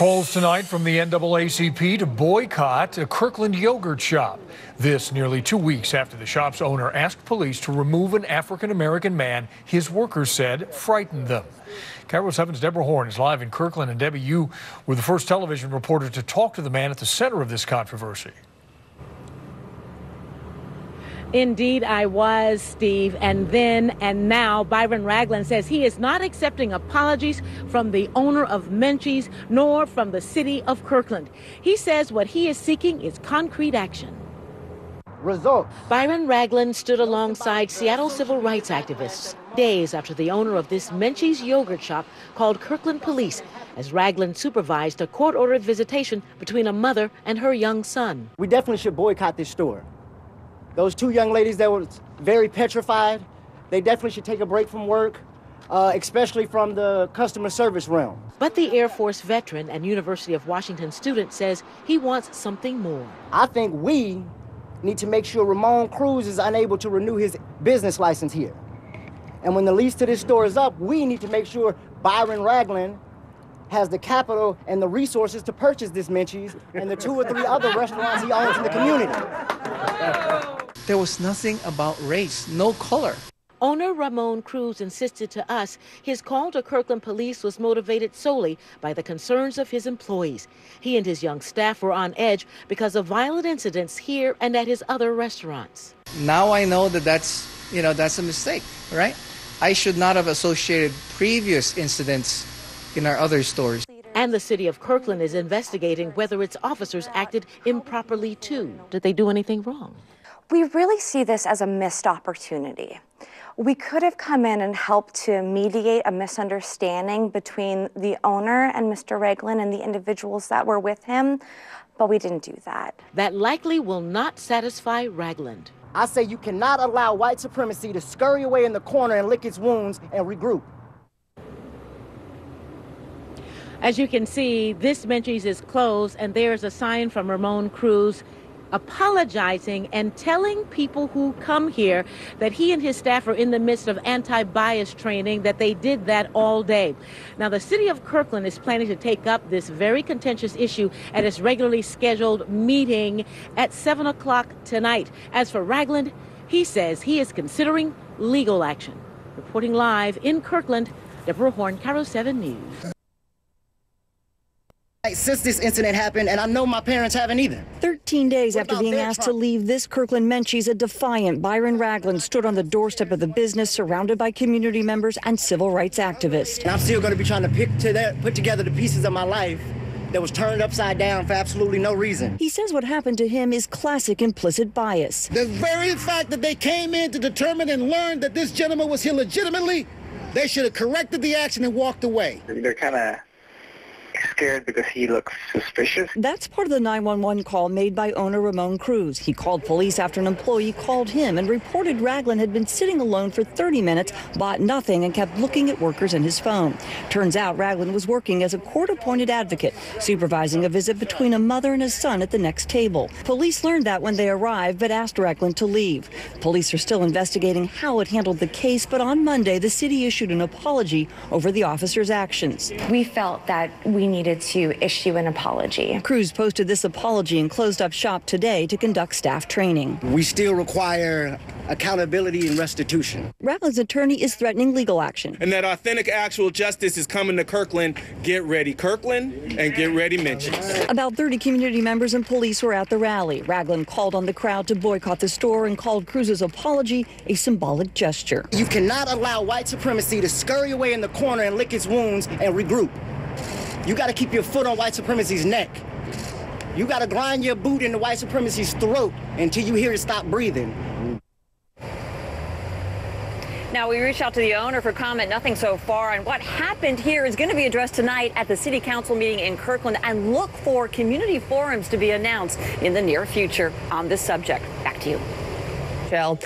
Calls tonight from the NAACP to boycott a Kirkland yogurt shop. This nearly 2 weeks after the shop's owner asked police to remove an African-American man his workers said frightened them. KIRO 7's Deborah Horn is live in Kirkland. And Debbie, you were the first television reporter to talk to the man at the center of this controversy. Indeed, I was, Steve. And then and now, Byron Ragland says he is not accepting apologies from the owner of Menchie's nor from the city of Kirkland. He says what he is seeking is concrete action. Results. Byron Ragland stood alongside Seattle civil rights activists days after the owner of this Menchie's yogurt shop called Kirkland police as Ragland supervised a court-ordered visitation between a mother and her young son. We definitely should boycott this store. Those two young ladies that were very petrified, they definitely should take a break from work, especially from the customer service realm. But the Air Force veteran and University of Washington student says he wants something more. I think we need to make sure Ramon Cruz is unable to renew his business license here. And when the lease to this store is up, we need to make sure Byron Ragland has the capital and the resources to purchase this Menchie's and the 2 or 3 other restaurants he owns in the community. There was nothing about race, no color. Owner Ramon Cruz insisted to us his call to Kirkland police was motivated solely by the concerns of his employees. He and his young staff were on edge because of violent incidents here and at his other restaurants. Now I know that that's a mistake, right? I should not have associated previous incidents in our other stores. And the city of Kirkland is investigating whether its officers acted improperly too. Did they do anything wrong? We really see this as a missed opportunity. We could have come in and helped to mediate a misunderstanding between the owner and Mr. Ragland and the individuals that were with him, but we didn't do that. That likely will not satisfy Ragland. I say you cannot allow white supremacy to scurry away in the corner and lick its wounds and regroup. As you can see, this Menchie's is closed, and there's a sign from Ramon Cruz apologizing and telling people who come here that he and his staff are in the midst of anti-bias training, that they did that all day. Now, the city of Kirkland is planning to take up this very contentious issue at its regularly scheduled meeting at 7 o'clock tonight. As for Ragland, he says he is considering legal action. Reporting live in Kirkland, Deborah Horn, KIRO 7 News. Since this incident happened, and I know my parents haven't either. 13 days after being asked to leave this Kirkland Menchie's, a defiant Byron Ragland stood on the doorstep of the business surrounded by community members and civil rights activists. And I'm still going to be trying to put together the pieces of my life that was turned upside down for absolutely no reason. He says what happened to him is classic implicit bias. The very fact that they came in to determine and learn that this gentleman was here legitimately, they should have corrected the action and walked away. They're kind of scared because he looks suspicious. That's part of the 911 call made by owner Ramon Cruz. He called police after an employee called him and reported Ragland had been sitting alone for 30 minutes, bought nothing, and kept looking at workers in his phone. Turns out Ragland was working as a court-appointed advocate, supervising a visit between a mother and a son at the next table. Police learned that when they arrived, but asked Ragland to leave. Police are still investigating how it handled the case, but on Monday, the city issued an apology over the officer's actions. We felt that we needed to issue an apology. Cruz posted this apology and closed up shop today to conduct staff training. We still require accountability and restitution. Ragland's attorney is threatening legal action. And that authentic actual justice is coming to Kirkland. Get ready, Kirkland, and get ready, Menchie's. About 30 community members and police were at the rally. Ragland called on the crowd to boycott the store and called Cruz's apology a symbolic gesture. You cannot allow white supremacy to scurry away in the corner and lick its wounds and regroup. You got to keep your foot on white supremacy's neck. You got to grind your boot into white supremacy's throat until you hear it stop breathing. Now, we reached out to the owner for comment. Nothing so far. And what happened here is going to be addressed tonight at the city council meeting in Kirkland, and look for community forums to be announced in the near future on this subject. Back to you, Michelle.